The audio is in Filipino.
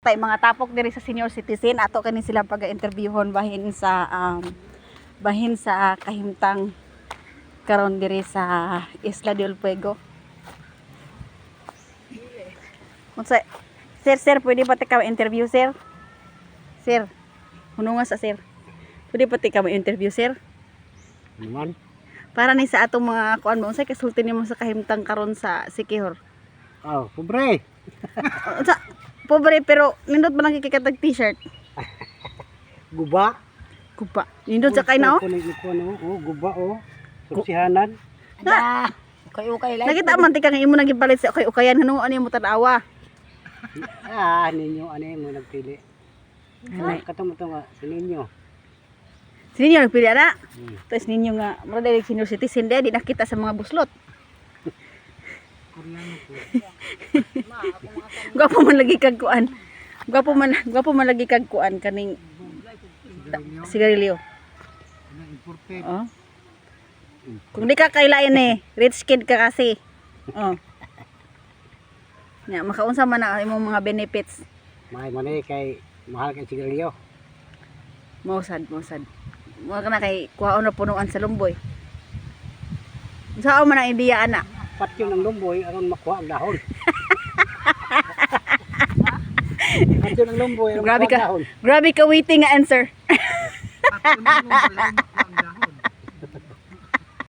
Tay mga tapok diri sa senior citizen ato kani sila pag-interviewon bahin sa kahimtang karon diri sa Isla del Fuego. Unsa sir, pwede pa ka interview sir? Sir, hunungan sa sir. Pwede pa ka interview sir? Naman? Para ni sa atong mga kuan mo unsay kasulti nimo sa kahimtang karon sa Siquijor? Oh, pobre. Unsa pobre pero nindot man nakikitag t-shirt. Guba. Kupa. Nindot sa kay na oh. Oh, guba oh. Subsihanan. Na. Okay lang. Nakita man ti kang imo nang gipalit sa ukayan hanuon ani mo tanawa. Ninyo ano mo nagpili. Katong nga si ninyo. Sino nagpili ana? Hmm. Tapos ninyo nga mura dili senior citizen di nakita sa mga buslot. Gwapo man lagi kag kuan. Gwapo man lagi kag kuan kaning sigarilyo. Oh. Kung di ka kailain rich kid ka kasi. Oh. Nya makaunsa man na imong mga benefits. May manay kay mahal kay sigarilyo. Mausad. Mo na kay kuhaon na punuan sa lumboy. Saan man ang ideya ana? Patyo ng lumboy aron makuha ang dahon. Patyo ng lumboy aron makuha ang dahon. Grabe ka waiting nga answer. Patyo ng lumboy,